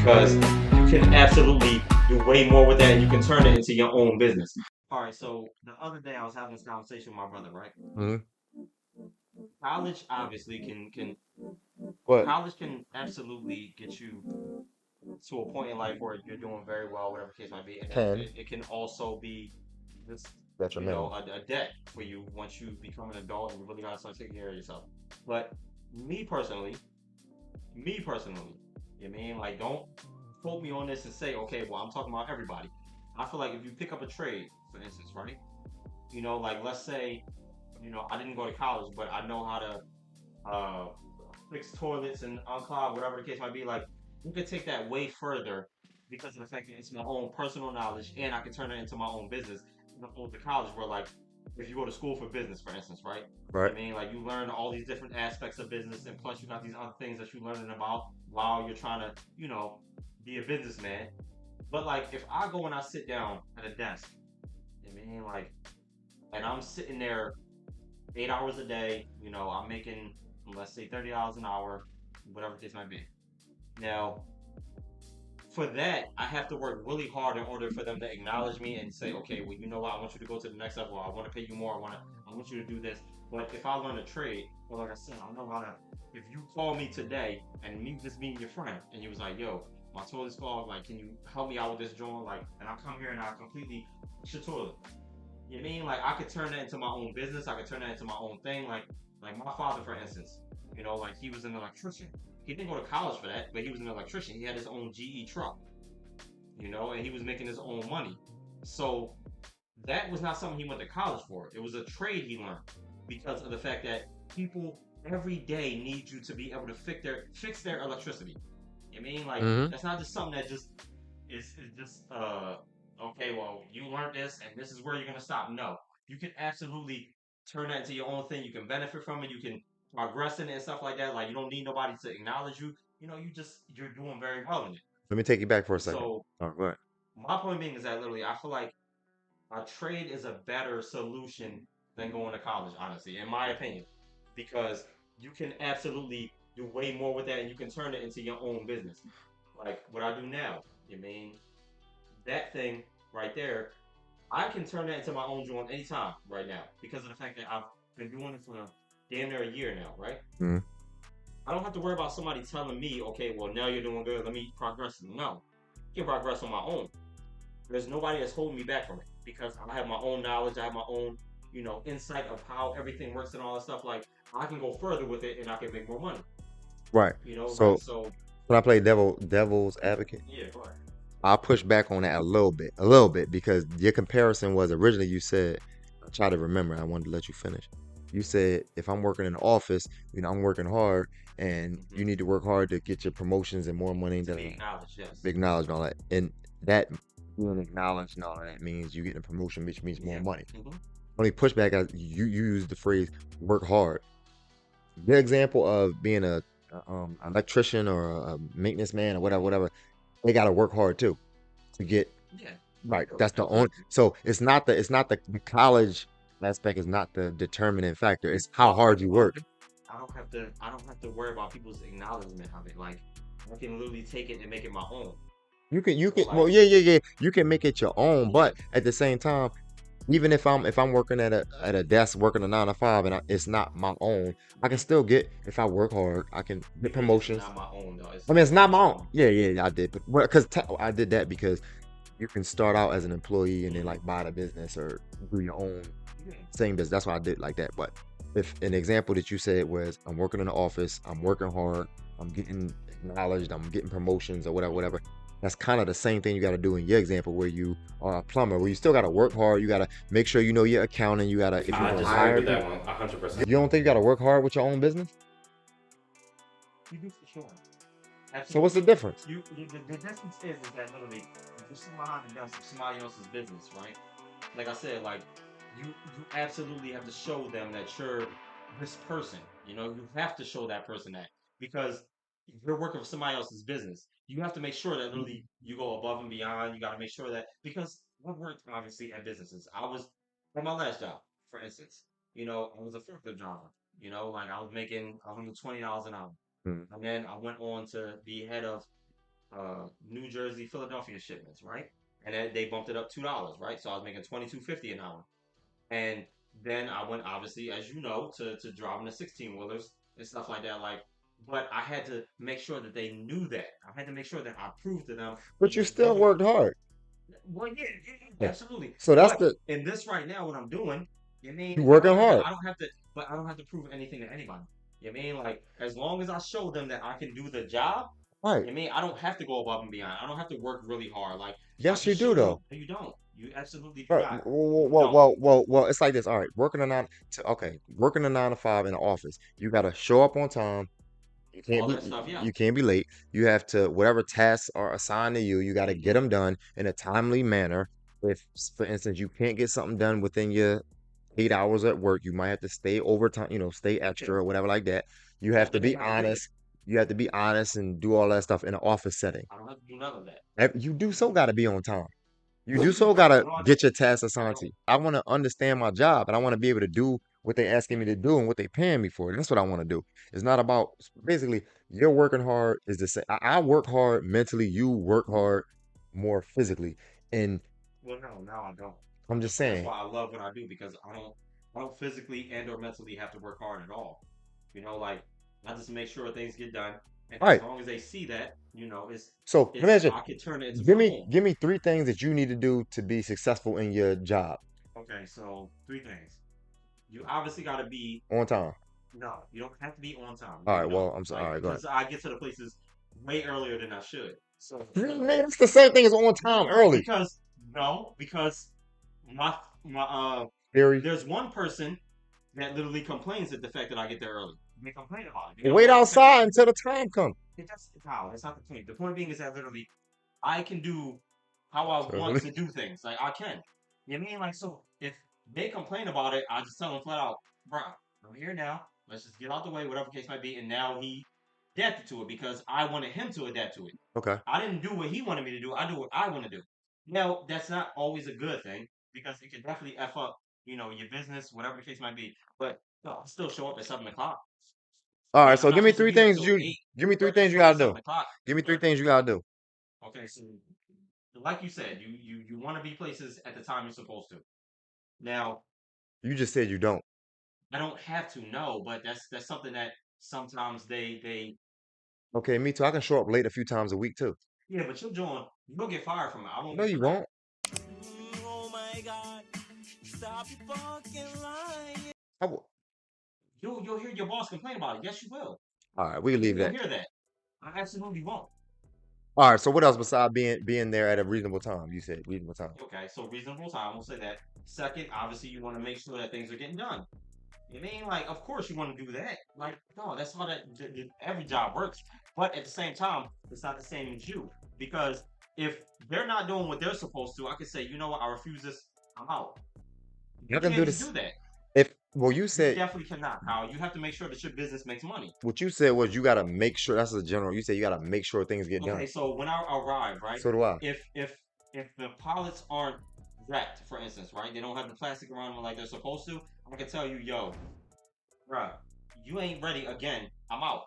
because you can absolutely do way more with that and you can turn it into your own business. All right, so the other day I was having this conversation with my brother, right? Hmm. College obviously can What college can absolutely get you to a point in life where you're doing very well, whatever the case might be, and then can it can also be this, detrimental? a debt for you once you become an adult and you really gotta start taking care of yourself. But me personally, me personally, you mean like don't quote me on this and say, okay, well I'm talking about everybody. I feel like if you pick up a trade, for instance, right? Like let's say, I didn't go to college, but I know how to uh fix toilets and unclog, whatever the case might be. Like you could take that way further because of the fact that it's my own personal knowledge and I can turn it into my own business. As opposed to college, where like if you go to school for business, for instance, right? Right. I mean, like you learn all these different aspects of business, and plus you got these other things that you're learning about while you're trying to, be a businessman. But like if I go and I sit down at a desk, I mean, like, and I'm sitting there 8 hours a day. I'm making, let's say, $30 an hour, whatever the case might be. Now, for that, I have to work really hard in order for them to acknowledge me and say, okay, well, you know what? I want you to go to the next level. I want to pay you more. I want you to do this. But if I learn a trade, well, like I said, I know how to. If you call me today and me just being your friend, and you was like, yo, my toilet's clogged. Like, can you help me out with this joint? Like, and I come here and I completely fix your toilet. You mean like I could turn that into my own business? I could turn that into my own thing. Like my father, for instance, like he was an electrician. He didn't go to college for that, but he was an electrician. He had his own GE truck, and he was making his own money. So that was not something he went to college for. It was a trade he learned because of the fact that people every day need you to be able to fix their electricity. I mean, like Hmm. that's not just something that just is just okay. Well, you learned this, and this is where you're gonna stop. No, you can absolutely turn that into your own thing. You can benefit from it. You can progress in it and stuff like that. Like you don't need nobody to acknowledge you. You're doing very well in it. Let me take you back for a second. So All right, go ahead. my point being is that literally, I feel like a trade is a better solution than going to college, honestly, in my opinion, because you can absolutely do way more with that, and you can turn it into your own business, like what I do now. I mean, that thing right there, I can turn that into my own joint anytime right now because of the fact that I've been doing it for damn near a year now, right? Hmm. I don't have to worry about somebody telling me, okay, well, now you're doing good, let me progress. No, I can progress on my own. There's nobody that's holding me back from it because I have my own knowledge, I have my own, insight of how everything works and all that stuff. Like, I can go further with it and I can make more money, Right. like, So so, when I play devil's advocate, yeah, go ahead. I'll push back on that a little bit, because your comparison was originally you said, I try to remember, I wanted to let you finish. You said if I'm working in the office, I'm working hard, and Hmm. you need to work hard to get your promotions and more money To be than acknowledged, yes. acknowledged and all that. And that being acknowledged and all that means you getting a promotion, which means more Yeah. money. Hmm. Only pushback, as you use the phrase work hard. The example of being a electrician or a maintenance man or whatever, they got to work hard too to get Yeah, right. That's the only. absolutely. So it's not the college aspect is not the determining factor. It's how Well, hard you well, work. I don't have to worry about people's acknowledgement of it. Like, I can literally take it and make it my own. You can well, Like, yeah. You can make it your own, yeah, but at the same time, even if I'm working at a desk working a 9 to 5, and it's not my own, I can hmm, still get, if I work hard, I can get it's promotions. not my own though. I It's mean, it's not my own. um, Yeah, I did, but because I did that because you can start out as an employee and then hmm, like buy the business or do your own yeah, same business. That's why I did like that. But if an example that you said was, I'm working in the office, I'm working hard, I'm getting acknowledged, I'm getting promotions or whatever. That's kind of the same thing you got to do in your example where you are a plumber, where you still got to work hard. You got to make sure you know your accounting. You got to, if you're I going to disagree hire with that people, one 100%. you don't think you got to work hard with your own business? you do for sure. So what's the Absolutely. difference? The difference is that literally if you're sitting behind the desk of somebody else's business, right? Like I said, like you absolutely have to show them that you're this person. You have to show that person that because you're working for somebody else's business. You have to make sure that literally you go above and beyond. You got to make sure that because we worked obviously at businesses. I was on my last job, for instance. I was a forklift driver. Like I was making $120 an hour. Mm. And then I went on to be head of New Jersey, Philadelphia shipments, right? And then they bumped it up $2, right? So I was making $22.50 an hour. And then I went, obviously, as you know, to driving the 16 wheelers and stuff like that. Like, but I had to make sure that they knew that. I had to make sure that I proved to them that But you this still wasn't. worked hard. Well, yeah, Yeah. absolutely. So that's But the in this right now, what I'm doing, you you mean working hard. I don't have to, but I don't have to prove anything to anybody. You mean like as long as I show them that I can do the job, Right. you mean I don't have to go above and beyond. I don't have to work really hard. Like I Yes, can you do show them. though. No, you don't. You absolutely do Right. not. Well, You well, don't. well, well, well, it's like this. All right, working a 9 to 5 in the office. You gotta show up on time. All that stuff, yeah. You can't be late. You have to whatever tasks are assigned to you, you got to get Hmm. them done in a timely manner. If, for instance, you can't get something done within your 8 hours at work, you might have to stay overtime, stay Yeah. extra or whatever like that. You Yeah. have to And they be gotta do it. honest. You have to be honest and do all that stuff in an office setting. I don't have to do none of that. You do so got to be on time. You do so got to No, I get don't. your tasks I assigned to don't. you. I want to understand my job and I want to be able to do what they're asking me to do and what they're paying me for. That's what I want to do. It's not about basically you're working hard is the same. I work hard mentally, you work hard more physically. And Well, no, now I don't. I'm just That's saying, why I love what I do because I don't physically and or mentally have to work hard at all. Like I just make sure things get done, and all as right. long as they see that, So let me it's ask you, I can turn it into give me boom. give me 3 things that you need to do to be successful in your job Okay, so three things. You obviously got to be on time. no, you don't have to be on time. All No, right, you well, don't. I'm sorry. All Like right, go ahead. because I get to the places way earlier than I should. So Man, that's the same thing as on time no, early. because no, because my Theory. there's one person that literally complains at the fact that I get there early. They complain about it. They go, Wait "Oh, outside until the time comes. that's how. That's not the point. The point being is that literally I can do how I want So, to do things. Like I can. You know what I mean? Like so if they complain about it, I just tell them flat out, bro, I'm here now. Let's just get out the way, whatever the case might be. And now he adapted to it because I wanted him to adapt to it. okay. I didn't do what he wanted me to do. I do what I want to do. Now, that's not always a good thing because it can definitely F up, your business, whatever the case might be. But no, I'll still show up at 7 o'clock. All right, Yeah, I'm so not supposed to be there till 8, give me three but I things you show up at gotta do. 7 o'clock. Give me three But things you gotta do. okay, so like you said, you want to be places at the time you're supposed to. Now, You just said you don't. I don't have to know, but that's something that sometimes they Okay, me too. I can show up late a few times a week too. yeah, but you'll get fired from it. I won't No, get you from that. won't. Oh my God. Stop your fucking lying. I will. You'll hear your boss complain about it. Yes, you will. All right, we can leave You'll that. hear that. I absolutely won't. All right, so what else besides being there at a reasonable time? You said reasonable time. Okay, so reasonable time, we'll say that. Second, obviously, you want to make sure that things are getting done. You mean like, of course, you want to do that. Like, no, that's how every job works. But at the same time, it's not the same as you because if they're not doing what they're supposed to, I could say, you know what, I refuse this. I'm out. You I can do can't just this. do that. You You said definitely cannot, Kyle. You have to make sure that your business makes money. what you said was you gotta make sure. That's a general. You said you gotta make sure things get Okay, done. so when I arrive, right? So do I. If the pilots aren't wrapped, for instance, right? They don't have the plastic around them like they're supposed to. I can tell you, yo, bruh, you ain't ready again. I'm out.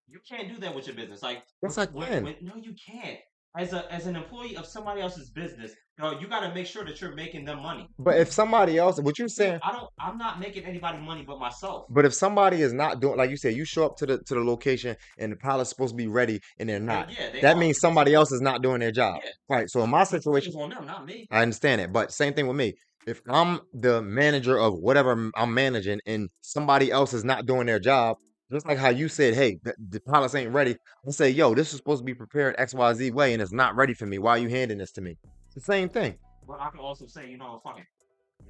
You can't do that with your business. Like, Yes, I can. no, you can't. As an employee of somebody else's business, you got to make sure that you're making them money. But if somebody else, what you saying? I'm not making anybody money but myself. But if somebody is not doing, like you said, you show up to the location and the pilot's supposed to be ready and they're not. Yeah, they That are. means somebody else is not doing their job. Yeah. Right. So in my The situation, focus on them, not me. I understand it. But same thing with me. If I'm the manager of whatever I'm managing and somebody else is not doing their job, just like how you said, hey, the pilots ain't ready. I say, yo, this is supposed to be prepared XYZ way and it's not ready for me. Why are you handing this to me? It's the same thing. But I can also say, fuck it.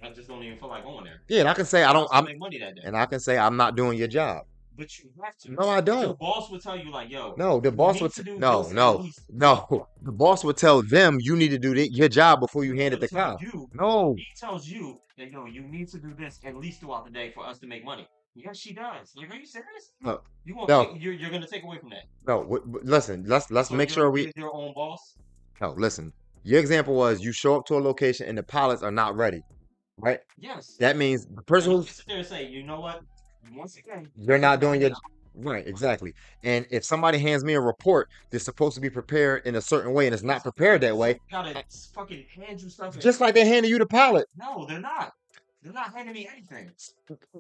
I just don't even feel like going there. Yeah, and I can say I I don't. still make money that day. And I can say I'm not doing your job. But you have to. No, I The don't. boss would tell you like, yo, No, the you boss need would to do no, this at no, least. no. The boss would tell them you need to do your job before you hand it He'll to tell Kyle. you, No, he tells you that you need to do this at least throughout the day for us to make money. Yes, she does. Like, are you serious? no, You won't no, you're gonna take away from that. no. Listen, let's So make sure we. you're your own boss. No, listen. Your example was you show up to a location and the pilots are not ready, right? Yes. That means the And person you who's can sit there and say, you know what? Once again, you're not doing your. Right, exactly. And if somebody hands me a report that's supposed to be prepared in a certain way and it's not prepared that way, Gotta fucking hand you stuff. just like they handed you the pallet, No, they're not. They're not handing me anything.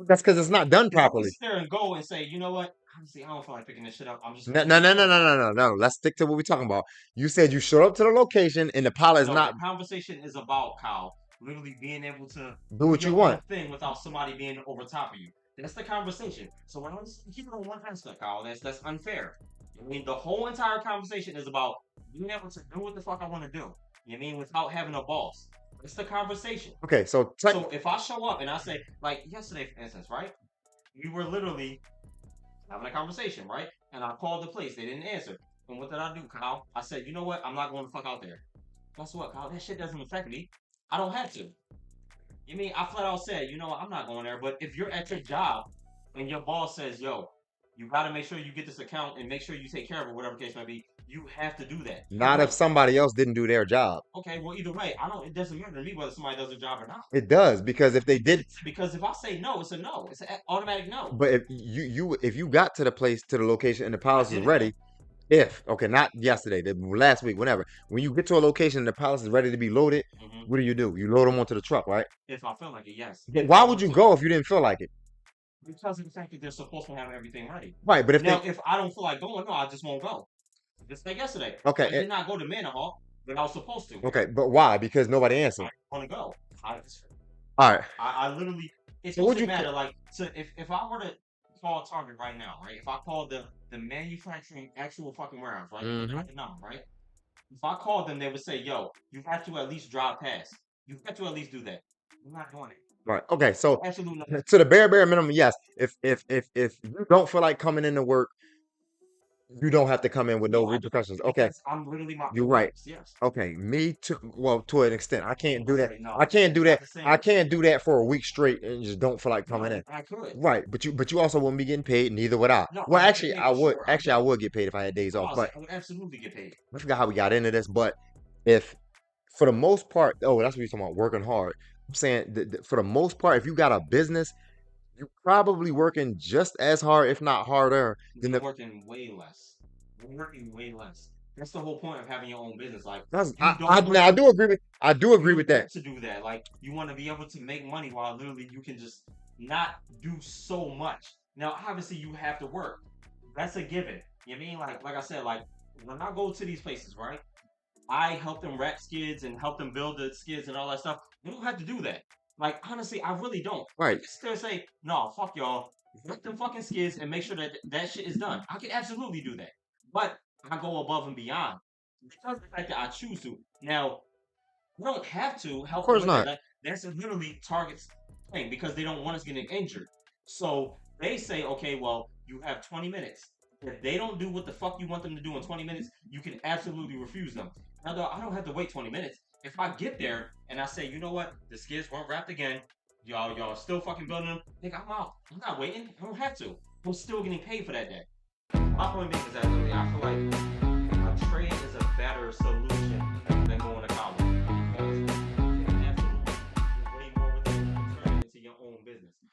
that's because it's not done If I can properly. sit there and go and say, you know what? Honestly, I don't feel like picking this shit up. I'm just No, gonna no, leave no, it no, alone. no, no, no, no. Let's stick to what we're talking about. You said you showed up to the location and the pallet is No, not the conversation is about Kyle literally being able to do what you your own want. thing without somebody being over top of you. That's the conversation. So when I'm keeping on one aspect, Kyle, that's unfair. I mean, the whole entire conversation is about being able to do what the fuck I want to do. You know what I mean, without having a boss. It's the conversation. Okay, so So if I show up and I say, like yesterday, for instance, right? We were literally having a conversation, right? And I called the place. They didn't answer. And what did I do, Kyle? I said, you know what? I'm not going to fuck out there. Guess what, Kyle? That shit doesn't affect me. I don't have to. You mean I flat out said, you know what? I'm not going there. But if you're at your job and your boss says, yo, you got to make sure you get this account and make sure you take care of it, whatever the case may be, you have to do that. not if somebody else didn't do their job. Okay, well, either way, it doesn't matter to me whether somebody does their job or not. It does, because if they did, Because if I say no, it's a no. It's an automatic no. but if you got to the place, to the location, and the palace is didn't. ready, okay, not yesterday, last week, whenever, when you get to a location and the palace is ready to be loaded, Mhm. what do? You load them onto the truck, right? If I feel like it, yes. But why would you go if you didn't feel like it? Because of the fact that they're supposed to have everything ready. Right, but if Now, they if I don't feel like going, no, I just won't go. Just like yesterday. Okay, I did not go to Manahawk, but I was supposed to. okay, but why? Because nobody I answered. want to go. All right, I literally, it So would doesn't you matter. Like, so if I were to call Target right now, right? If I called the manufacturing actual fucking warehouse, right? Mhm. Not the number, right? If I called them, they would say, yo, you have to at least drive past. You have to at least do that. I'm not doing it. right, okay. So Absolutely not. to the bare minimum, yes. If you don't feel like coming into work, you don't have to come in with no No, I don't. repercussions. Okay, Because I'm literally my you're right. Yes. Okay, me too. Well, to an extent, I can't do that. Okay, no, I can't do it's not that. the same. I can't do that for a week straight and just don't feel like coming No, in. I could. Right, but you also wouldn't be getting paid. Neither would I. No, Well, I would get actually, paid I for would. sure. I Actually, I would get paid if I had days off. But I would absolutely get paid. I forgot how we got into this. But if, for the most part, oh, that's what you're talking about, working hard. I'm saying that for the most part, if you got a business, you're probably working just as hard, if not harder, than You're the. working way less. You're working way less. That's the whole point of having your own business. Like, That's, you I, don't now, I work do agree with. I do agree you with want that. to do that. Like, you want to be able to make money while literally you can just not do so much. Now, obviously, you have to work. That's a given. You know what I mean? Like I said, like when I go to these places, right? I help them wrap skids and help them build the skids and all that stuff. You don't have to do that. Like, honestly, I really don't. Right. You can still say, no, fuck y'all. Wrap them fucking skids and make sure that that shit is done. I can absolutely do that. But I go above and beyond because of the fact that I choose to. Now, you don't have to help Of course them with not. that. That's literally Target's thing because they don't want us getting injured. So they say, okay, well, you have 20 minutes. If they don't do what the fuck you want them to do in 20 minutes, you can absolutely refuse them. Now, though, I don't have to wait 20 minutes. If I get there and I say, you know what, the skids weren't wrapped again, y'all still fucking building them, nigga, I'm out. I'm not waiting. I don't have to. I'm still getting paid for that day. My point being is that literally, I feel like a trade is a better solution